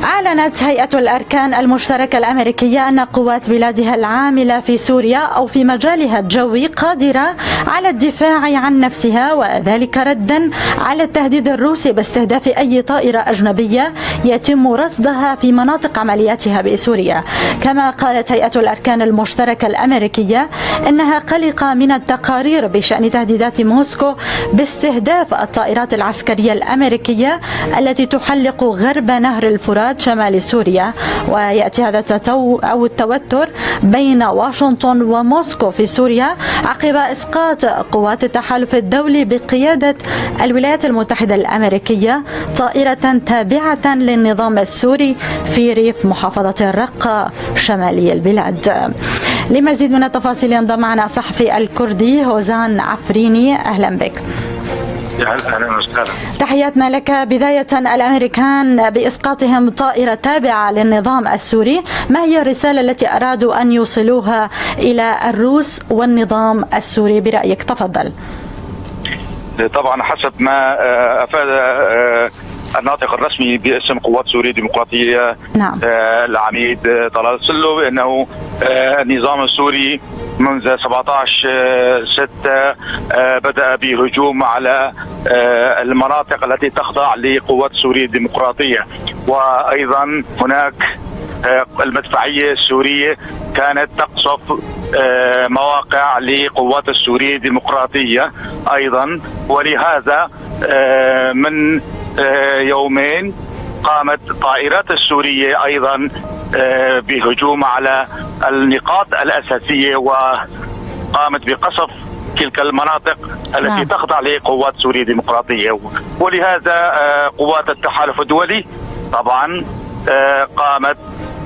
أعلنت هيئة الأركان المشتركة الأمريكية أن قوات بلادها العاملة في سوريا أو في مجالها الجوي قادرة على الدفاع عن نفسها، وذلك ردا على التهديد الروسي باستهداف أي طائرة أجنبية يتم رصدها في مناطق عملياتها بسوريا. كما قالت هيئة الأركان المشتركة الأمريكية أنها قلقة من التقارير بشأن تهديدات موسكو باستهداف الطائرات العسكرية الأمريكية التي تحلق غرب نهر الفرات شمال سوريا. ويأتي هذا التوتر بين واشنطن وموسكو في سوريا عقب إسقاط قوات التحالف الدولي بقيادة الولايات المتحدة الأمريكية طائرة تابعة للنظام السوري في ريف محافظة الرقة شمالي البلاد. لمزيد من التفاصيل ينضم معنا الصحفي الكردي هوزان عفريني. أهلا بك. أهلا وسهلا. تحياتنا لك. بداية، الأمريكان بإسقاطهم طائرة تابعة للنظام السوري، ما هي الرسالة التي أرادوا أن يوصلوها إلى الروس والنظام السوري برأيك؟ تفضل. طبعا حسب ما أفاد الناطق الرسمي باسم قوات سوريا الديمقراطية، نعم، العميد طلال سلو، بأنه النظام السوري منذ 17/6 بدأ بهجوم على المناطق التي تخضع لقوات سوريا الديمقراطية. وأيضا هناك المدفعية السورية كانت تقصف مواقع لقوات السورية الديمقراطية أيضا. ولهذا من يومين قامت الطائرات السورية أيضا بهجوم على النقاط الأساسية وقامت بقصف تلك المناطق التي تخضع لقوات سوريا الديمقراطية. ولهذا قوات التحالف الدولي طبعا قامت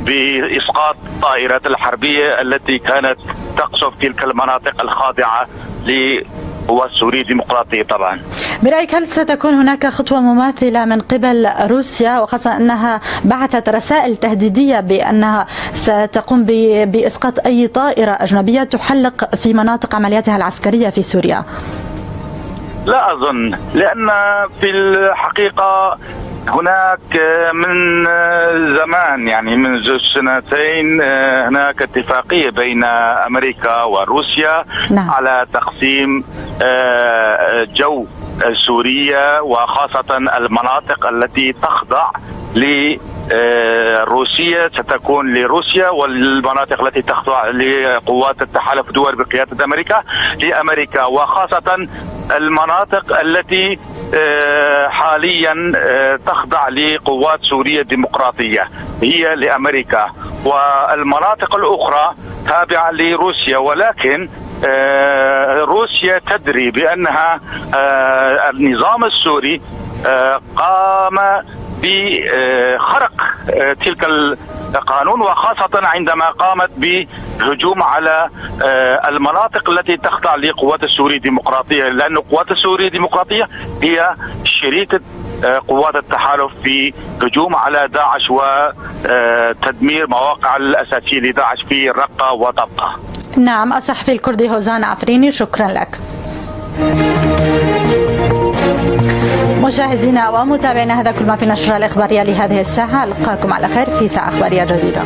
بإسقاط الطائرات الحربية التي كانت تقصف تلك المناطق الخاضعة لقوات سوريا الديمقراطية. طبعا برأيك هل ستكون هناك خطوة مماثلة من قبل روسيا، وخاصة أنها بعثت رسائل تهديدية بأنها ستقوم بإسقاط أي طائرة أجنبية تحلق في مناطق عملياتها العسكرية في سوريا؟ لا أظن، لأن في الحقيقة هناك من زمان، يعني منذ سنتين، هناك اتفاقية بين أمريكا وروسيا على تقسيم جو سوريا، وخاصة المناطق التي تخضع لروسيا ستكون لروسيا، والمناطق التي تخضع لقوات التحالف الدولي بقيادة أمريكا لأمريكا، وخاصة المناطق التي حاليا تخضع لقوات سوريا الديمقراطية هي لأمريكا، والمناطق الأخرى تابعة لروسيا. ولكن روسيا تدري بأنها النظام السوري قام بخرق تلك القانون، وخاصة عندما قامت بهجوم على المناطق التي تخضع لقوات السورية الديمقراطية، لأن قوات السورية الديمقراطية هي شريكة قوات التحالف في هجوم على داعش وتدمير مواقع الأساسية لداعش في الرقة وطبقة. نعم، الصحفي الكردي هوزان عفريني، شكرا لك. مشاهدينا ومتابعينا، هذا كل ما في نشرة الإخبارية لهذه الساعة. ألقاكم على خير في ساعة إخبارية جديدة.